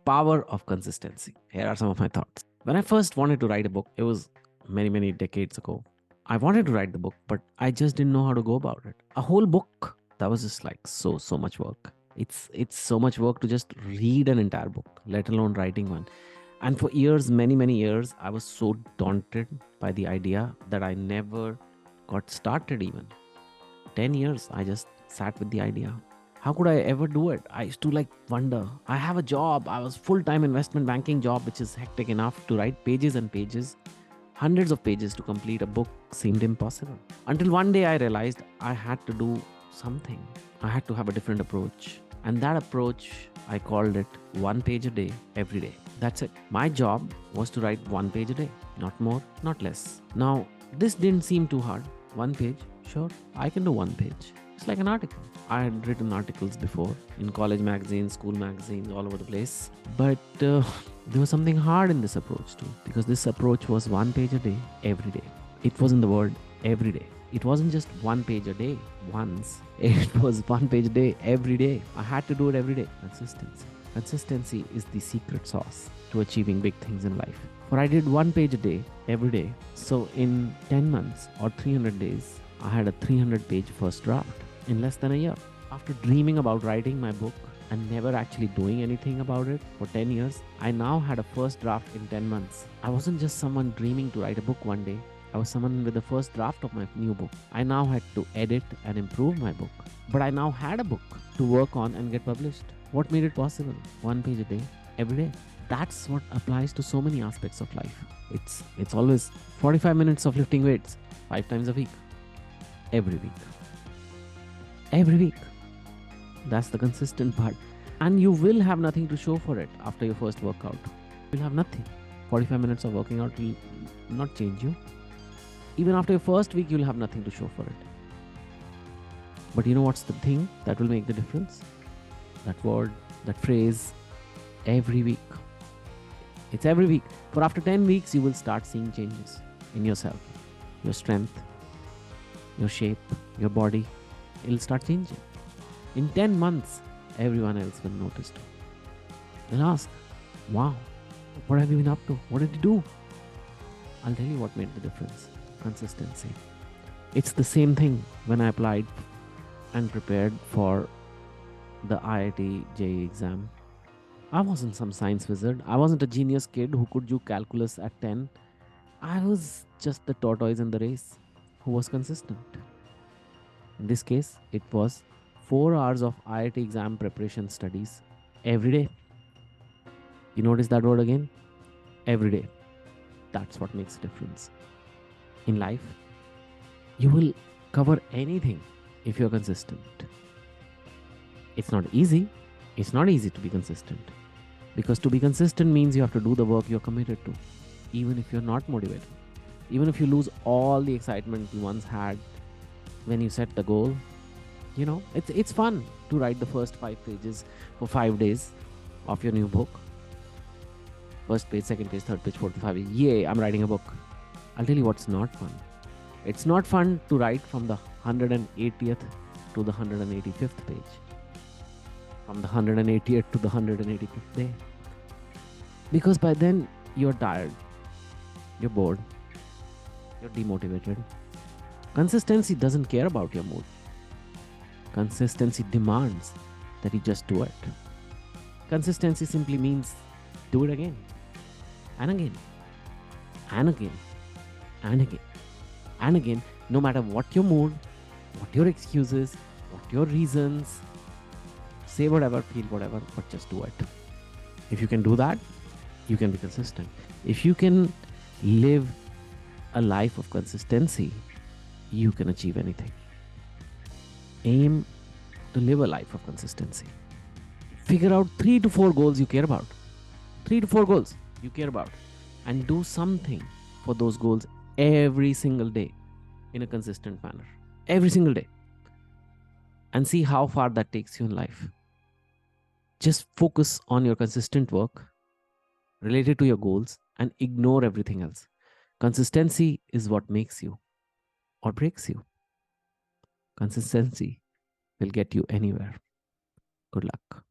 power of consistency. Here are some of my thoughts. When I first wanted to write a book, it was many, many decades ago. I wanted to write the book, but I just didn't know how to go about it. A whole book, that was just like so much work. It's so much work to just read an entire book, let alone writing one. And for years, many years, I was so daunted by the idea that I never got started even. 10 years, I just sat with the idea. How could I ever do it? I used to like wonder. I have a job. I was full-time investment banking job, which is hectic enough to write pages and pages. Hundreds of pages to complete a book seemed impossible. Until one day I realized I had to do something. I had to have a different approach. And that approach, I called it one page a day, every day. That's it. My job was to write one page a day, not more, not less. Now, this didn't seem too hard. One page, sure, I can do one page. It's like an article. I had written articles before in college magazines, school magazines, all over the place. But there was something hard in this approach too, because this approach was one page a day, every day. It was in the word every day. It wasn't just one page a day once. It was one page a day, every day. I had to do it every day. Consistency. Consistency is the secret sauce to achieving big things in life. For I did one page a day, every day. So in 10 months or 300 days, I had a 300-page first draft in less than a year. After dreaming about writing my book and never actually doing anything about it for 10 years, I now had a first draft in 10 months. I wasn't just someone dreaming to write a book one day. I was someone with the first draft of my new book. I now had to edit and improve my book. But I now had a book to work on and get published. What made it possible? One page a day, every day. That's what applies to so many aspects of life. It's always 45 minutes of lifting weights 5 times a week. Every week. Every week. That's the consistent part. And you will have nothing to show for it after your first workout. You'll have nothing. 45 minutes of working out will not change you. Even after your first week, you'll have nothing to show for it. But you know what's the thing that will make the difference? That word, that phrase, every week. It's every week. For after 10 weeks, you will start seeing changes in yourself, your strength, your shape, your body. It'll start changing. In 10 months, everyone else will notice too. They'll ask, wow, what have you been up to? What did you do? I'll tell you what made the difference. Consistency. It's the same thing when I applied and prepared for the IIT JEE exam. I wasn't some science wizard. I wasn't a genius kid who could do calculus at 10. I was just the tortoise in the race who was consistent. In this case, it was 4 hours of IIT exam preparation studies every day. You notice that word again? Every day. That's what makes a difference. In life, you will cover anything if you're consistent. It's not easy. It's not easy to be consistent. Because to be consistent means you have to do the work you're committed to, even if you're not motivated. Even if you lose all the excitement you once had when you set the goal. You know, it's fun to write the first 5 pages for 5 days of your new book. First page, second page, third page, fourth, 5. Yay, I'm writing a book. I'll tell you what's not fun. It's not fun to write from the 180th to the 185th page. From the 180th to the 185th day. Because by then, you're tired. You're bored. You're demotivated. Consistency doesn't care about your mood. Consistency demands that you just do it. Consistency simply means do it again. And again. And again. And again. And again. No matter what your mood, what your excuses, what your reasons. Say whatever, feel whatever, but just do it. If you can do that, you can be consistent. If you can live a life of consistency, you can achieve anything. Aim to live a life of consistency. Figure out 3 to 4 goals you care about. 3 to 4 goals you care about. And do something for those goals every single day in a consistent manner. Every single day. And see how far that takes you in life. Just focus on your consistent work related to your goals and ignore everything else. Consistency is what makes you or breaks you. Consistency will get you anywhere. Good luck.